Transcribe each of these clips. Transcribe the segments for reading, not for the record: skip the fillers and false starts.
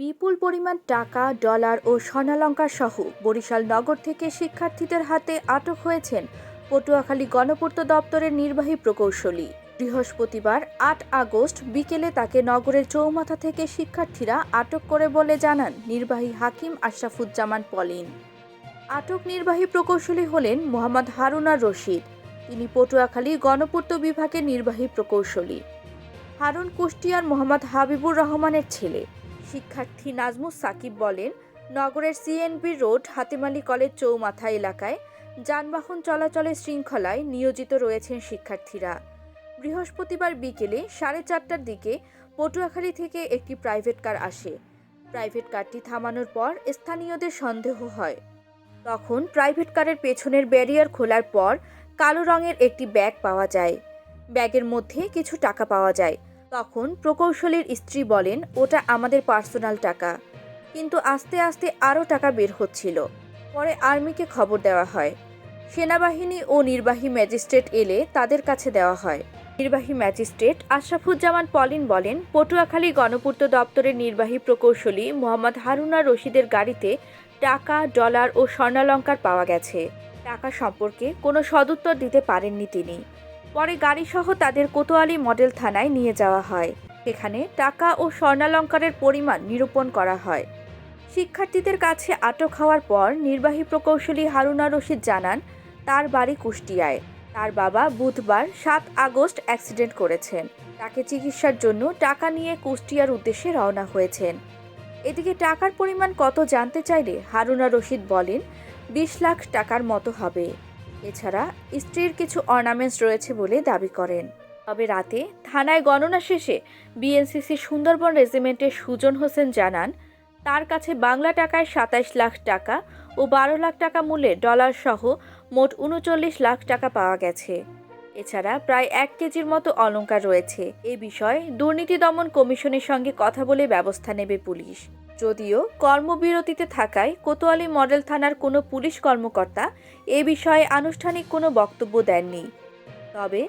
বিপুল পরিমাণ টাকা, ডলার ও স্বর্ণালংকার সহ বরিশাল নগর থেকে শিক্ষার্থীদের হাতে আটক হয়েছেন পটুয়াখালী গণপূর্ত দপ্তরের নির্বাহী প্রকৌশলী। বৃহস্পতিবার ৮ আগস্ট বিকেলে তাকে নগরের চৌমাথা থেকে শিক্ষার্থীরা আটক করে বলে জানান নির্বাহী হাকিম আশরাফুজ্জামান পলিন। আটক নির্বাহী প্রকৌশলী হলেন মোহাম্মদ হারুনার রশিদ। তিনি পটুয়াখালী গণপূর্ত বিভাগের নির্বাহী প্রকৌশলী। হারুন কুষ্টিয়ার মোহাম্মদ হাবিবুর রহমানের ছেলে। শিক্ষার্থী নাজমুস সাকিব বলেন, নগরের সিএনবি রোড হাতিমালি কলেজ চৌমাথা এলাকায় যানবাহন চলাচলের শৃঙ্খলায় নিয়োজিত রয়েছেন শিক্ষার্থীরা। বৃহস্পতিবার বিকেলে 4:30টার দিকে পটুয়াখালী থেকে একটি প্রাইভেট কার আসে। প্রাইভেট কারটি থামানোর পর স্থানীয়দের সন্দেহ হয়। তখন প্রাইভেট কারের পেছনের ব্যারিয়ার খোলার পর কালো রঙের একটি ব্যাগ পাওয়া যায়। ব্যাগের মধ্যে কিছু টাকা পাওয়া যায়। তখন প্রকৌশলীর স্ত্রী বলেন, ওটা আমাদের পার্সোনাল টাকা। কিন্তু আস্তে আস্তে আরও টাকা বের হচ্ছিল। পরে আর্মিকে খবর দেওয়া হয়। সেনাবাহিনী ও নির্বাহী ম্যাজিস্ট্রেট এলে তাদের কাছে দেওয়া হয়। নির্বাহী ম্যাজিস্ট্রেট আশরাফুজ্জামান পলিন বলেন, পটুয়াখালী গণপূর্ত দপ্তরের নির্বাহী প্রকৌশলী মোহাম্মদ হারুনা রশিদের গাড়িতে টাকা, ডলার ও স্বর্ণালংকার পাওয়া গেছে। টাকা সম্পর্কে কোনো সদুত্তর দিতে পারেননি তিনি। পরে গাড়িসহ তাদের কোতোয়ালি মডেল থানায় নিয়ে যাওয়া হয়। সেখানে টাকা ও স্বর্ণালংকারের পরিমাণ নিরূপণ করা হয়। শিক্ষার্থীদের কাছে আটক হওয়ার পর নির্বাহী প্রকৌশলী হারুনা রশিদ জানান, তার বাড়ি কুষ্টিয়ায়। তার বাবা বুধবার ৭ আগস্ট অ্যাক্সিডেন্ট করেছেন। তাকে চিকিৎসার জন্য টাকা নিয়ে কুষ্টিয়ার উদ্দেশ্যে রওনা হয়েছেন। এদিকে টাকার পরিমাণ কত জানতে চাইলে হারুনা রশিদ বলেন, ২০ লাখ টাকার মতো হবে। এছাড়া স্ত্রীর কিছু অর্নামেন্টস রয়েছে বলে দাবি করেন। তবে রাতে থানায় গণনা শেষে বিএনসিসি সুন্দরবন রেজিমেন্টের সুজন হোসেন জানান, তার কাছে বাংলা টাকায় ২৭ লাখ টাকা ও ১২ লাখ টাকা মূল্যের ডলার সহ মোট ৩৯ লাখ টাকা পাওয়া গেছে। এছাড়া প্রায় ১ কেজির মতো অলংকার রয়েছে। এ বিষয়ে দুর্নীতি দমন কমিশনের সঙ্গে কথা বলে ব্যবস্থা নেবে পুলিশ। যদিও কর্মবিরতিতে থাকায় কোতোয়ালি মডেল থানার কোনো পুলিশ কর্মকর্তা এ বিষয়ে আনুষ্ঠানিক কোনো বক্তব্য দেননি। তবে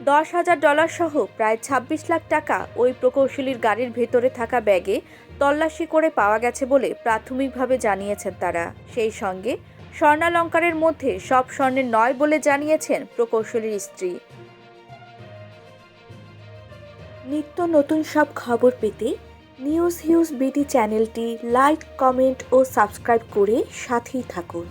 $১০,০০০ সহ প্রায় ২৬ লাখ টাকা ওই প্রকৌশলীর গাড়ির ভেতরে থাকা ব্যাগে তল্লাশি করে পাওয়া গেছে বলে প্রাথমিকভাবে জানিয়েছেন তারা। সেই সঙ্গে স্বর্ণালংকারের মধ্যে সব স্বর্ণের নয় বলে জানিয়েছেন প্রকৌশলীর স্ত্রী। নিত্য নতুন সব খবর পেতে নিউজ হিউজ বিডি চ্যানেলটি লাইক, কমেন্ট ও সাবস্ক্রাইব করে সাথেই থাকুন।